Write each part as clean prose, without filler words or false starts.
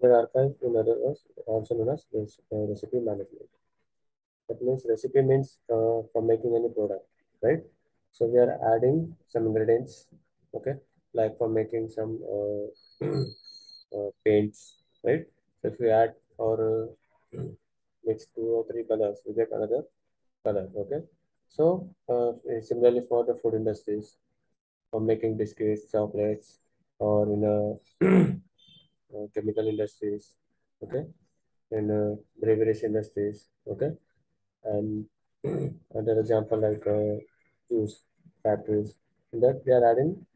User archive, in other words, also known as recipe management. That means recipe means for making any product, right? So we are adding some ingredients, okay, like for making some paints, right? So if we add or mix two or three colors, we get another color, okay? So similarly for the food industries, for making biscuits, chocolates, or in chemical industries, okay, in beverage industries, okay, and another example like juice factories, in that we are adding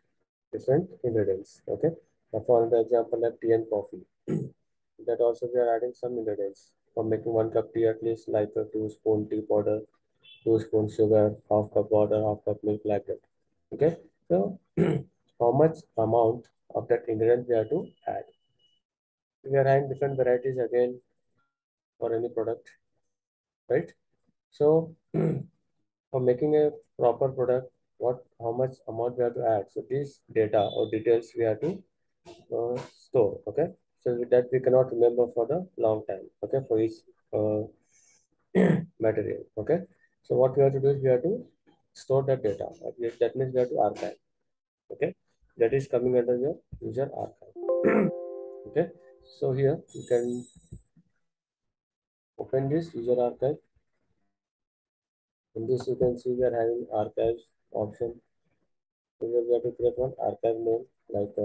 different ingredients, okay. Now for the example like tea and coffee, that also we are adding some ingredients. For making one cup tea, at least like a 2 spoon tea powder, 2 spoon sugar, half cup water, half cup milk, like that. Okay. So how much amount of that ingredient we have to add? We are having different varieties again for any product, right? So for making a proper product, what how much amount we have to add? So these data or details we have to store. Okay. So with that we cannot remember for the long time. Okay, for each uh, material. Okay. So what we have to do is we have to store that data. That means we have to archive. Okay. That is coming under your user archive. Okay. So here you can open this user archive. In this you can see we are having archives option. Here we have to create one archive name like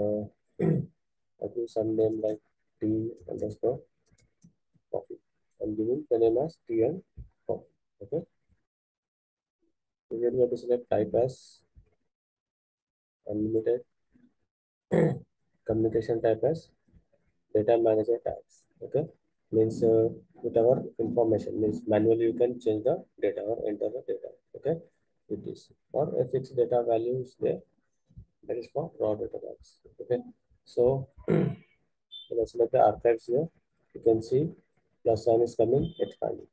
I give some name like T underscore coffee. I'm giving the name as T and coffee. Okay. So here we have to select type as unlimited, communication type as data manager tags. Okay, means with our information means manually you can change the data or enter the data. Okay, with this or a fixed data value is there, that is for raw data tags. Okay, so let's select the archives here. You can see plus sign is coming expanding.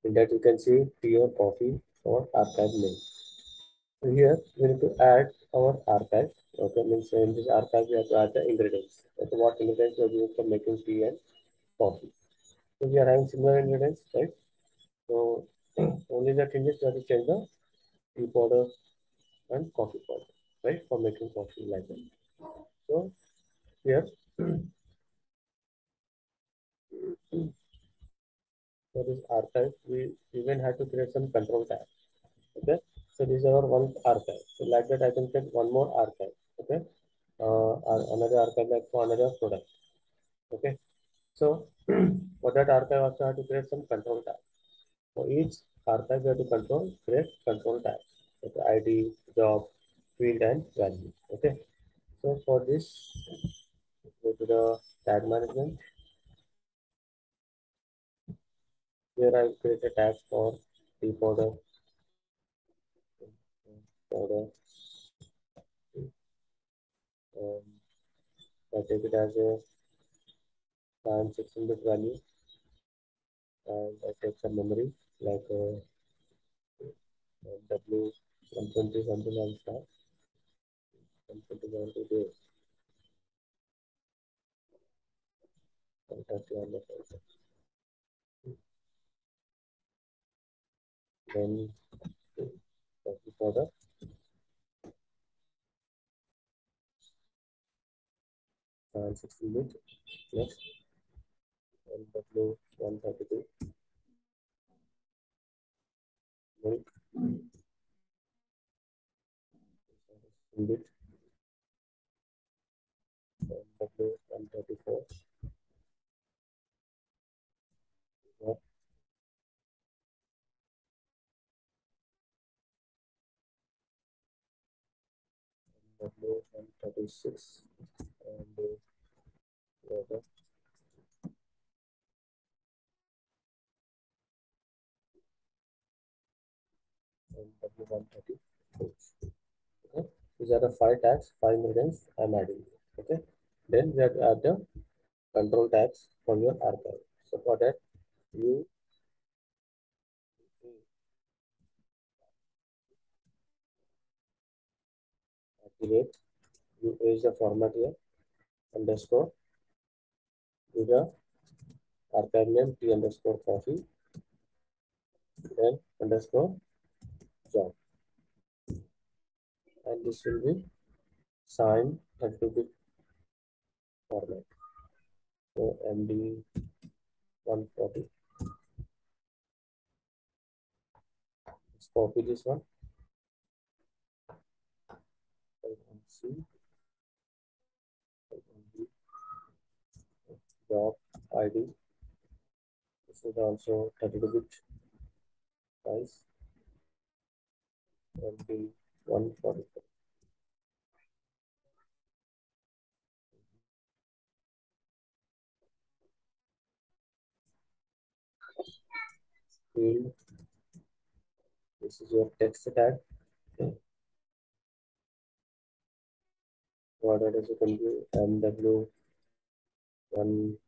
In that you can see tea or coffee or archive name. So here we need to add our archive. Okay, means in this archive we have to add the ingredients. Okay, what ingredients we are using for making tea and coffee. So we are having similar ingredients, right? So only the thing is we have to change the tea powder and coffee powder, right? For making coffee like that. So here for this archive, we even have to create some control tab. Okay. So this is our one archive. So like that I can create one more archive. Okay. Another archive like for another product. Okay. So for that archive also I have to create some control tab. For each archive, we have to create control tags. Okay, ID, job, field, and value. Okay. So for this, go to the tag management. Here I create a tag for the powder. Um, I take it as a time 16-bit value, and I take some memory like W 120 something on start, 120 days, 130 on the first. Then the powder, 16-bit. Next, and W 132 milk, bit, and W 134 W 136 and water and W 134. Okay, these are the five tags, 5 ingredients I'm adding. Okay, then we have to add the control tags for your archive. So for that, you activate, you use the format here underscore do the archive name T underscore coffee, then underscore job. And this will be signed 32-bit format. So MD 140. Let's copy this one. C job ID. This is also 32-bit size. MD 144. Field. This is your text tag. What it is you can do MW 1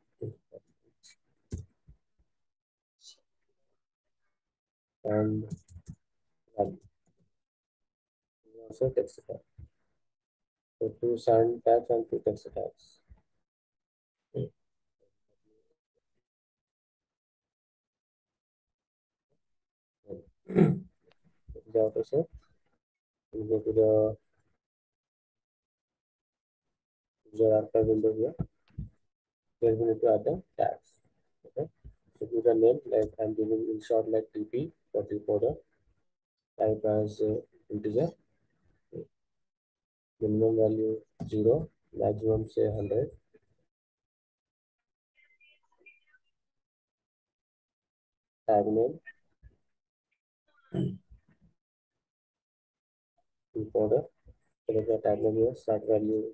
and value. Also text tag. So two sign tags and two text tags. The auto we go to the user archive window here. Here we need to add the tags. Okay. So give the name like I'm giving in short like TP for recorder. Type as integer. Minimum value 0. Maximum say 100. Tag name recorder. Select the tag name here. Start value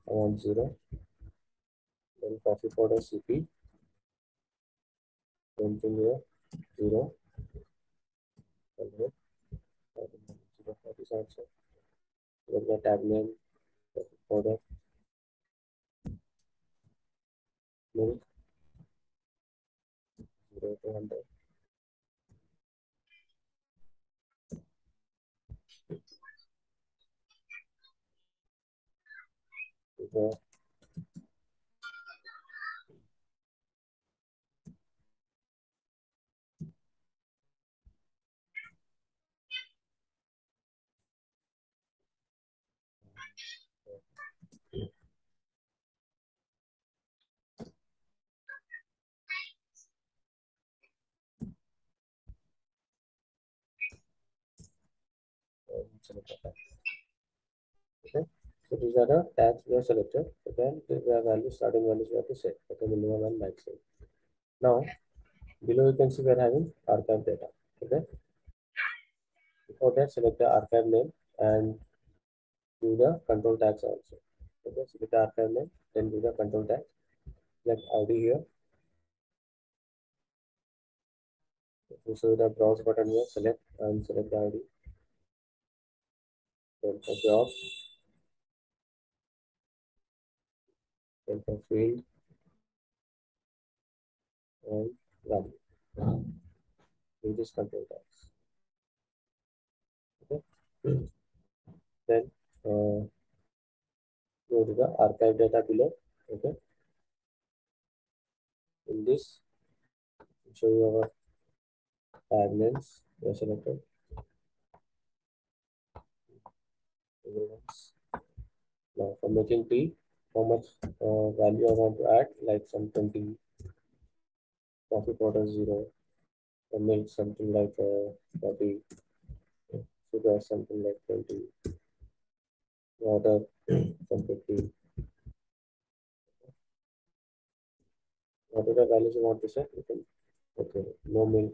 I want 0. Then coffee powder CP. Same thing here 0. 100. 0 is also. Select the tag name coffee powder milk 0 to 100. The select the tag. Okay. So these are the tags we have selected. So then we have values, starting values we have to set. Okay, minimum and maximum. Now below you can see we are having archive data. Okay. Before that, select the archive name and do the control tags also. Okay, select the archive name, then do the control tag. Select ID here. So show the browse button here, select and select the ID. Then for job, then for field and value. Do this control tags. Okay. Then go to the archive data below. Okay. In this, show you our tag names. We are selected. Now for making tea, how much value I want to add, like some 20, coffee powder 0, milk something like 40, sugar something like 20, water some 50. Whatever values you want to set, you can, okay, no milk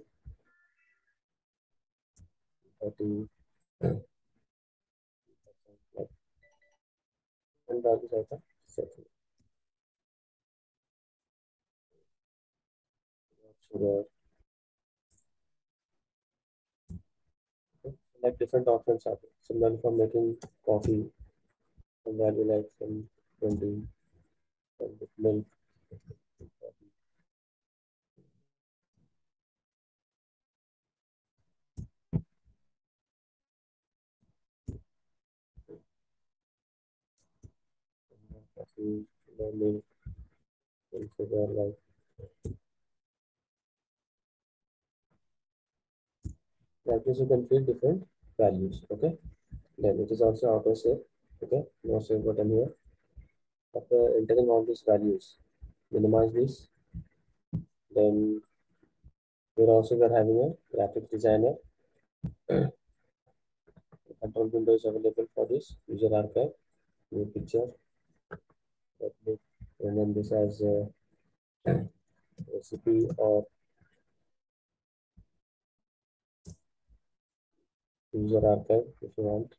30, like, and values I can set. Sugar, okay. Like different options are there. Similarly for making coffee, some value like some 20, and with milk, coffee, no milk. And so they are like, this you can feed different values. Okay. Then it is also auto save. Okay. No save button here. After entering all these values, minimize this. Then we're also we're having a graphic designer. Control window is available for this user archive, new picture. And then this has a recipe or user archive if you want.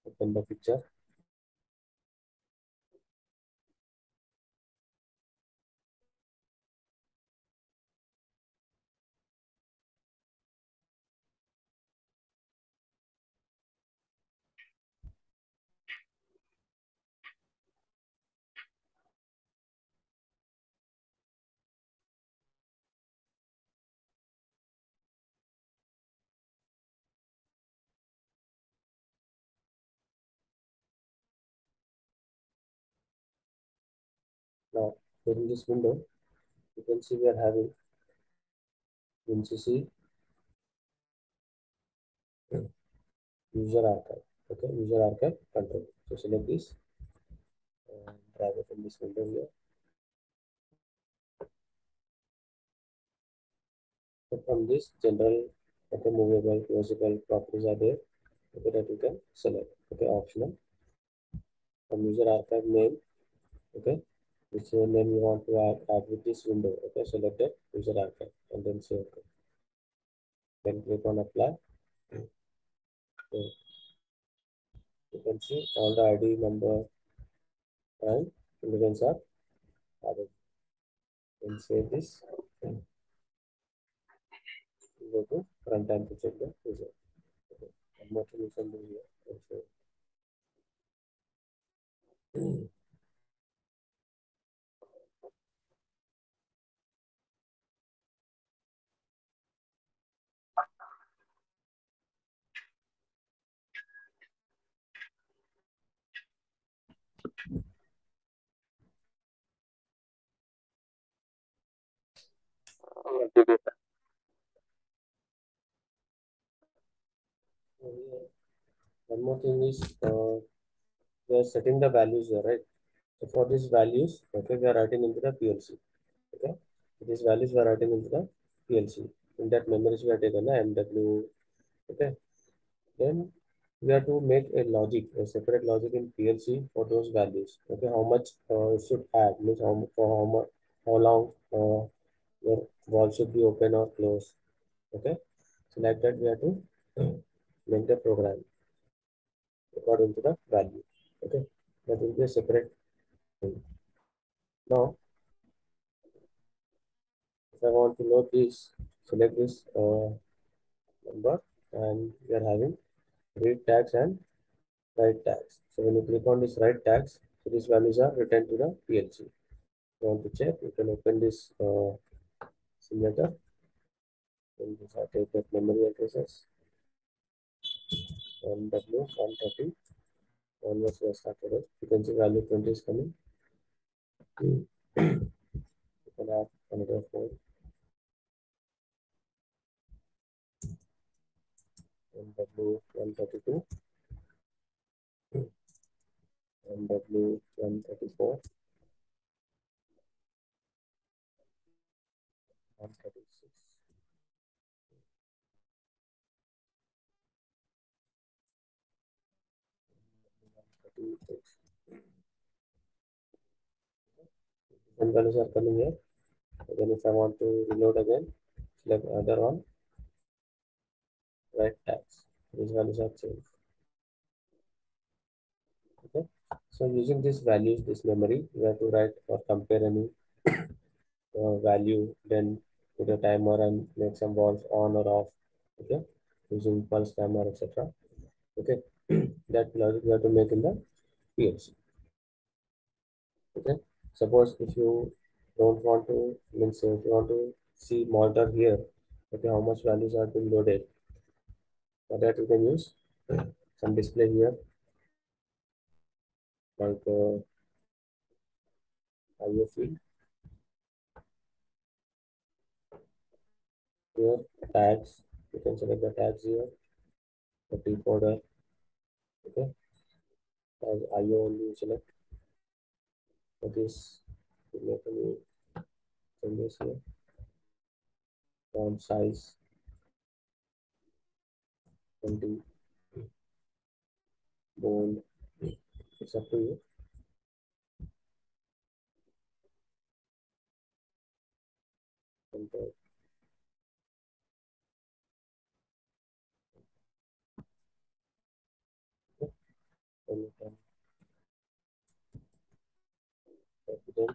Open the picture. Now, in this window, you can see we are having WINCC user archive. Okay, user archive control. So select this and drag it in this window here. So from this general, okay, movable, closable properties are there. Okay, that you can select. Okay, optional. From user archive name. Okay, which name you want to add with this window. Okay, select it, user archive, and then say okay. Then click on apply. So you can see all the ID number and elements are added. And save this. Go to runtime to check the result. Okay. One more thing you can do here. Also, one more thing is we are setting the values here, right? So for these values, okay, we are writing into the PLC. Okay, these values we are writing into the PLC. In that memories we are taken the MW. Okay, then we have to make a separate logic in PLC for those values. Okay, how much should add means for how much, how long your wall should be open or closed. Okay, so like that we have to make the program according to the value. Okay, that will be a separate thing. Now, if I want to load this, select this number, and we are having read tags and write tags. So when you click on this write tags, so these values are returned to the PLC. If you want to check, you can open this simulator and just take that memory addresses and W130 onwards we have started it. You can see value 20 is coming. You can add another 4 and W132 and W134, 136, 136. And values are coming here. Then if I want to reload again, select other one, write tags. These values are changed. Okay. So using these values, this memory, we have to write or compare any value, then put a timer and make some balls on or off. Okay. Using pulse timer, etc. Okay. That logic we have to make in the PLC. Okay. Suppose if you don't want to, means if you want to see monitor here, okay, how much values are being loaded. For that you can use some display here. like IO field. Here tags, you can select the tags here, the decoder, okay, as IO only you select for this, you make any changes here, font size 20, bold, it's up to you. And then you can type it in.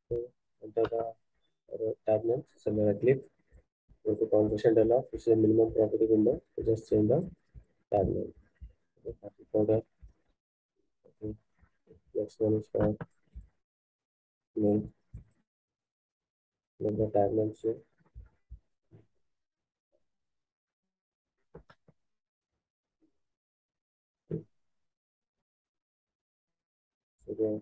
So enter the tab name, send a click, go to configuration dialog, this is a minimum property window, so just change the tab name. Okay, happy folder, okay. Next one is for name, name the tab names here. So the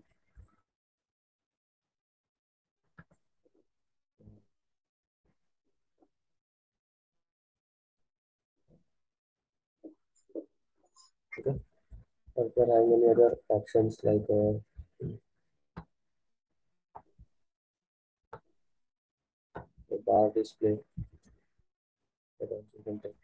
okay. If there are any other options like the bar display, that also you can take.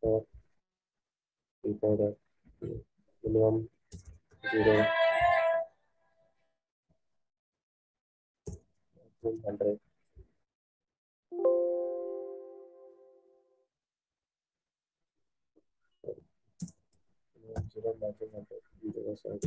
For recorder, minimum 0, 100, 0, 100, 0, 0.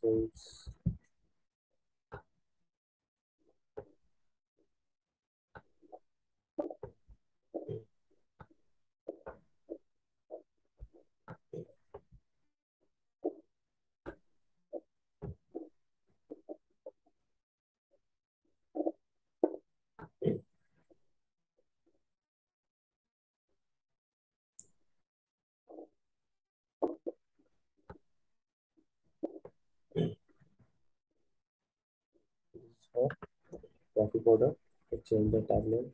So it's for coffee powder, so change the tab name.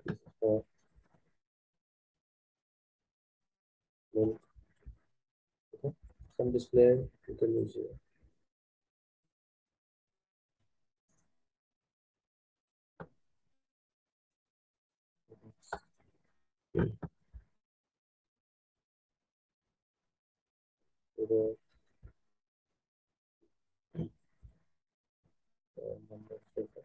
This is for milk, okay. Some display you can use here. So the number filter.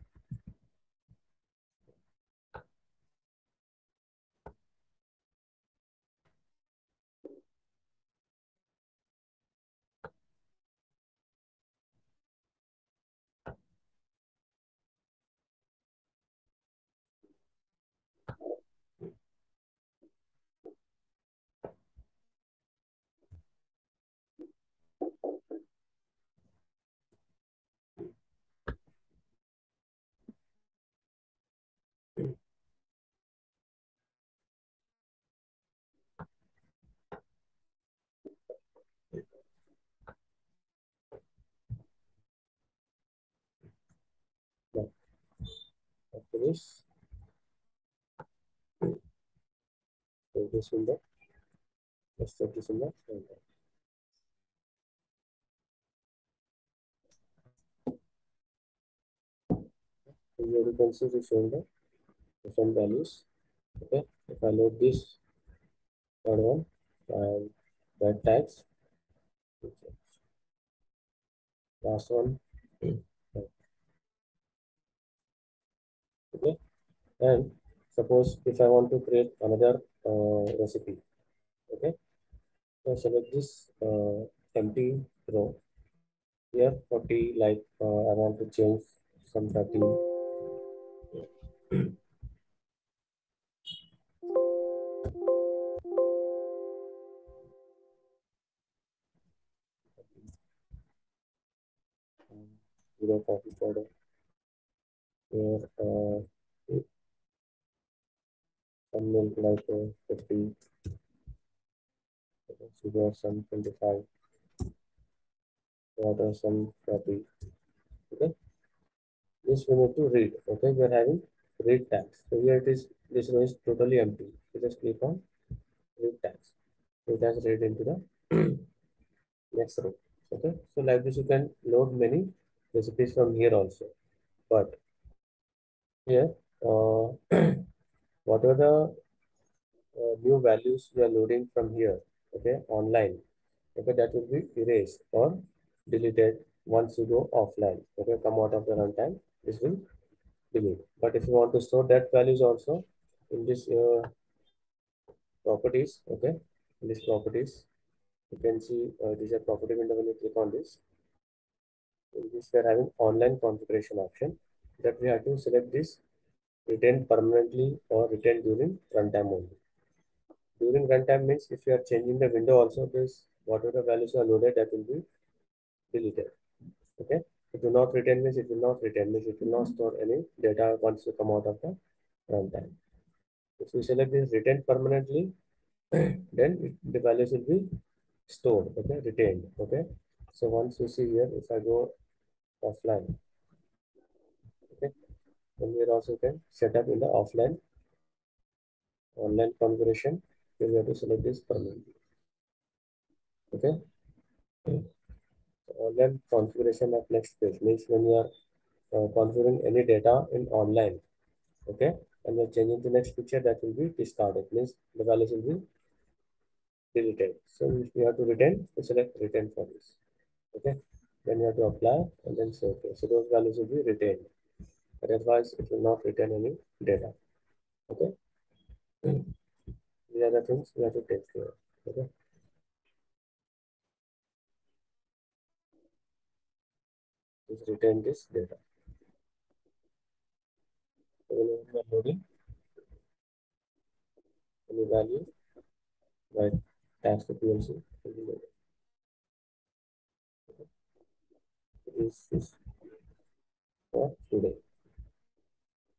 this. So this window, let's set this in the front end. So here you can see this showing the different values. Okay, if I load this third one and that tags, last one, okay, and suppose if I want to create another recipe, okay, so select this empty row here 40, like I want to change some 13. Zero coffee powder here, some milk like 50, sugar some 25, water some 40. Okay, this we need to read. Okay, we are having read tags. So here it is, this row is totally empty. So just click on read tags. So it has read into the next row. Okay, so like this you can load many recipes from here also. But here, whatever the new values we are loading from here, okay, online, okay, that will be erased or deleted once you go offline. Okay, come out of the runtime, this will delete. But if you want to store that values also in this properties, okay, in this properties, you can see this is a property window. When you click on this, in this we are having online configuration option that we have to select this retain permanently or retain during runtime only. During runtime means if you are changing the window also, this whatever the values are loaded that will be deleted. Okay. It will not retain means it will not retain means it will not store any data once you come out of the runtime. If you select this retain permanently, then the values will be stored, okay, retained. Okay. So once you see here, if I go offline, okay, then here also you can set up in the offline online configuration. You have to select this permanently. Okay. Online configuration of next page means when you are configuring any data in online, okay, and you're changing the next picture, that will be discarded means the values will be deleted. So if you have to retain, you select retain for this. Okay, then you have to apply and then say okay. So those values will be retained. Otherwise, it will not retain any data. Okay, these are the things we have to take care of. Okay, just retain this data. So when you are loading any value, right, tags to PLC, this is for today.